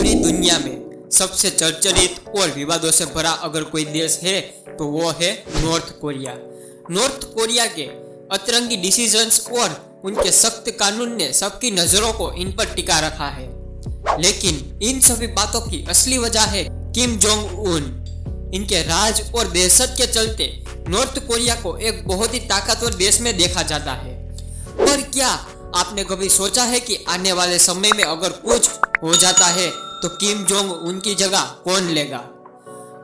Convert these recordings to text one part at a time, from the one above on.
पूरी दुनिया में सबसे चर्चित और विवादों से भरा अगर कोई देश है तो वो है नॉर्थ कोरिया। नॉर्थ कोरिया के अतरंगी डिसीजंस और उनके सख्त कानून ने सबकी नजरों को इन पर टिका रखा है। लेकिन इन सभी बातों की असली वजह है किम जोंग उन। इनके राज और दहशत के चलते नॉर्थ कोरिया को एक बहुत ही ताकतवर देश में देखा जाता है। पर क्या आपने कभी सोचा है कि आने वाले समय में अगर कुछ हो जाता है तो किम जोंग उनकी जगह कौन लेगा?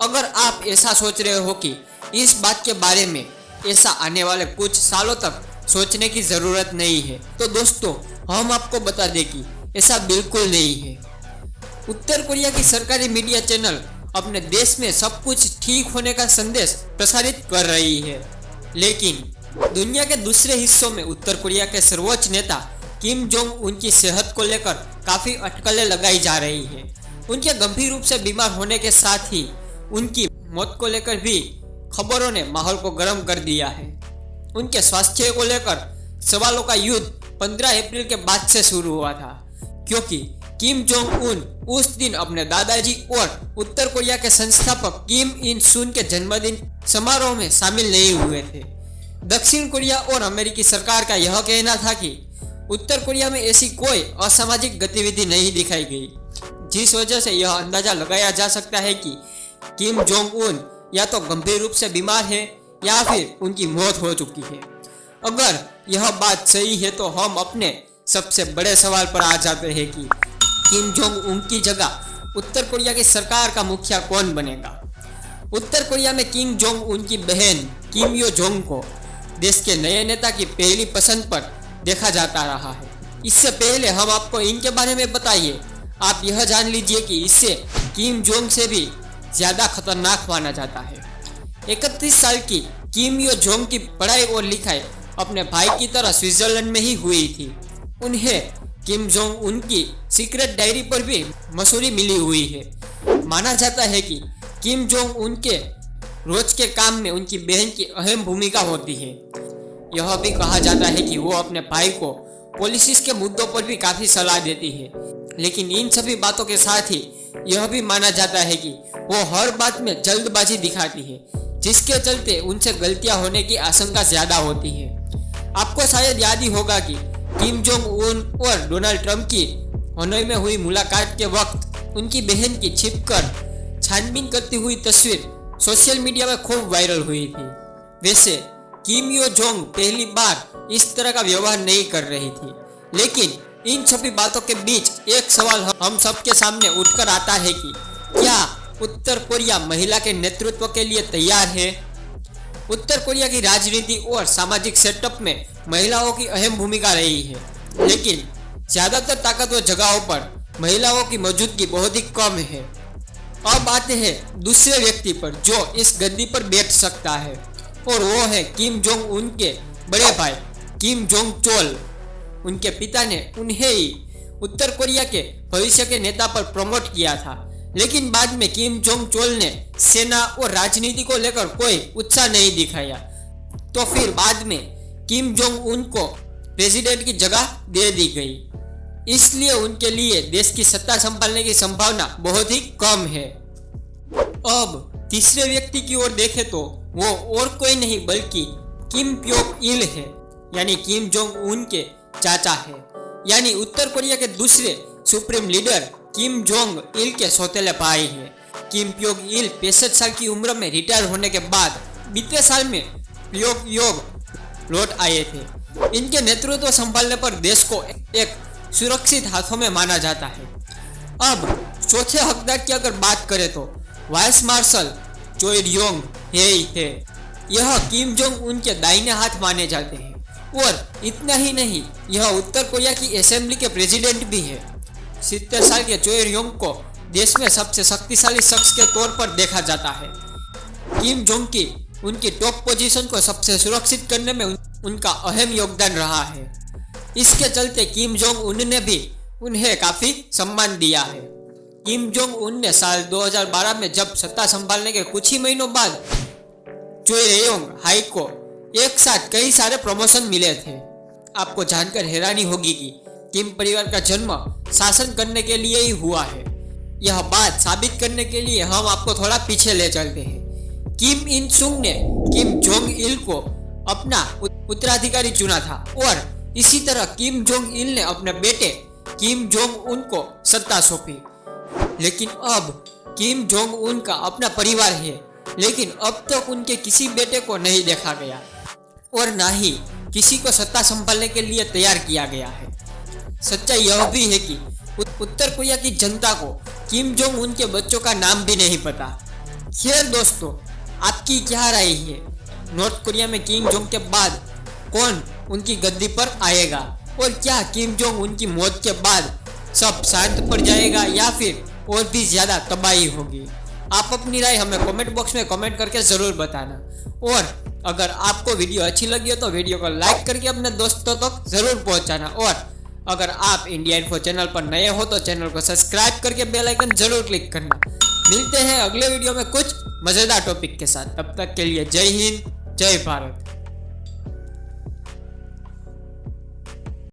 अगर आप ऐसा सोच रहे हो कि इस बात के बारे में ऐसा आने वाले कुछ सालों तक सोचने की जरूरत नहीं है, तो दोस्तों हम आपको बता दें कि ऐसा बिल्कुल नहीं है। उत्तर कोरिया की सरकारी मीडिया चैनल अपने देश में सब कुछ ठीक होने का संदेश प्रसारित कर रही है, लेकिन दुनिया के दूसरे हिस्सों में उत्तर कोरिया के सर्वोच्च नेता किम जोंग उनकी सेहत को लेकर काफी अटकलें लगाई जा रही है। उनके गंभीर रूप से बीमार होने के साथ ही उनकी मौत को लेकर भी खबरों ने माहौल को गर्म कर दिया है। उनके स्वास्थ्य को लेकर सवालों का युद्ध 15 अप्रैल के बाद से शुरू हुआ था, क्योंकि किम जोंग उन उस दिन अपने दादाजी और उत्तर कोरिया के संस्थापक किम इन सुन के जन्मदिन समारोह में शामिल नहीं हुए थे। दक्षिण कोरिया और अमेरिकी सरकार का यह कहना था कि उत्तर कोरिया में ऐसी कोई असामाजिक गतिविधि नहीं दिखाई गई, जिस वजह से यह अंदाजा लगाया जा सकता है कि किम जोंग उन या तो गंभीर रूप से बीमार है या फिर उनकी मौत हो चुकी है। अगर यह बात सही है तो हम अपने सबसे बड़े सवाल पर आ जाते हैं कि किम जोंग उन की जगह उत्तर कोरिया की सरकार का मुखिया कौन बनेगा। उत्तर कोरिया में किम जोंग उन की बहन किम यो जोंग को देश के नए नेता की पहली पसंद पर देखा जाता रहा है। इससे पहले हम आपको इनके बारे में बताइए, आप यह जान लीजिए कि इससे किम जोंग से भी ज्यादा खतरनाक माना जाता है। 31 साल की किम यो जोंग की पढ़ाई और लिखाई अपने भाई की तरह स्विट्जरलैंड में ही हुई थी। उन्हें किम जोंग उनकी सीक्रेट डायरी पर भी मशहूरी मिली हुई है। माना जाता है कि किम जोंग उनके रोज के काम में उनकी बहन की अहम भूमिका होती है। यह भी कहा जाता है कि वो अपने भाई को पॉलिसीज के मुद्दों पर भी काफी सलाह देती है। लेकिन इन सभी बातों के साथ ही यह भी माना जाता है कि वो हर बात में जल्दबाजी दिखाती है, जिसके चलते उनसे गलतियां होने की आशंका ज्यादा होती है। आपको शायद याद ही होगा कि किम जोंग उन और डोनाल्ड ट्रंप की हनोई में हुई मुलाकात के वक्त उनकी बहन की छिपकर छानबीन करती हुई तस्वीर सोशल मीडिया में खूब वायरल हुई थी। वैसे किम यो जोंग पहली बार इस तरह का व्यवहार नहीं कर रही थी, लेकिन इन सभी बातों के बीच एक सवाल हम सबके सामने उठकर आता है कि क्या उत्तर कोरिया महिला के नेतृत्व के लिए तैयार है? उत्तर कोरिया की राजनीति और सामाजिक सेटअप में महिलाओं की अहम भूमिका रही है, लेकिन ज्यादातर ताकतवर जगहों पर महिलाओं की मौजूदगी बहुत ही कम है। अब आते हैं दूसरे व्यक्ति पर जो इस गद्दी पर बैठ सकता है, और वो है किम जोंग उन के बड़े भाई किम जोंग चोल। उनके पिता ने उन्हें ही उत्तर कोरिया के भविष्य के नेता पर प्रमोट किया था, लेकिन बाद में किम जोंग चोल ने सेना और राजनीति को लेकर कोई उत्साह नहीं दिखाया, तो फिर बाद में किम जोंग उन को प्रेसिडेंट की जगह दे दी गई। इसलिए उनके लिए देश की सत्ता संभालने की संभावना बहुत ही कम है। अब तीसरे व्यक्ति की ओर देखें तो वो और कोई नहीं बल्कि किम प्योक इल है, यानी किम जोंग उन के चाचा है, यानी उत्तर कोरिया के दूसरे supreme leader Kim Jong Il के सौतेले भाई हैं। किम प्योक इल 65 साल की उम्र में रिटायर होने के बाद बीते साल में प्योक योग लौट आए थे। इनके नेतृत्व संभालने पर देश को एक सुरक्षित हाथों में माना जाता है। अब चौथे हकदार की अगर बात करें तो वाइस मार्शल चोई योंग हेई है। यह किम जोंग उन के दाहिने हाथ माने जाते हैं, और इतना ही नहीं, यह उत्तर कोरिया की असेंबली के प्रेसिडेंट भी है। 70 साल के चोई योंग को देश में सबसे शक्तिशाली शख्स के तौर पर देखा जाता है। किम जोंग की उनकी टॉप पोजीशन को सबसे सुरक्षित करने में उनका अहम योगदान रहा है। इसके चलते किम जोंग उन ने भी उन्हें काफी सम्मान दिया है। किम जोंग उन ने साल 2012 में जब सत्ता संभालने के कुछ ही महीनों बाद चोई योंग हाई को एक साथ कई सारे प्रमोशन मिले थे। आपको जानकर हैरानी होगी कि किम परिवार का जन्म शासन करने के लिए ही हुआ है। यह बात साबित करने के लिए हम आपको थोड़ा पीछे ले चलते हैं। किम इन सुंग ने किम जोंग इल को अपना उत्तराधिकारी चुना था और इसी तरह किम जोंग इल ने अपने बेटे किम जोंग उन को सत्ता सौंपी। लेकिन अब किम जोंग उन का अपना परिवार है, लेकिन अब तक उनके किसी बेटे को नहीं देखा गया और ना ही किसी को सत्ता संभालने के लिए तैयार किया गया है। सच्चाई यह भी है कि उत्तर कोरिया की जनता को किम जोंग उन के बच्चों का नाम भी नहीं पता। खैर दोस्तों, आपकी क्या राय है? नॉर्थ कोरिया में किम जोंग के बाद कौन उनकी गद्दी पर आएगा और क्या किम जोंग उनकी मौत के बाद सब शांत पड़ जाएगा या फिर और भी ज्यादा तबाही होगी? आप अपनी राय हमें कमेंट बॉक्स में कमेंट करके जरूर बताना और अगर आपको वीडियो अच्छी लगी हो तो वीडियो को लाइक करके अपने दोस्तों तक जरूर पहुंचाना और अगर आप इंडिया इन्फो चैनल पर नए हो तो चैनल को सब्सक्राइब करके बेल आइकन जरूर क्लिक करना। मिलते हैं अगले वीडियो में कुछ मजेदार टॉपिक के साथ। तब तक के लिए जय हिंद, जय भारत।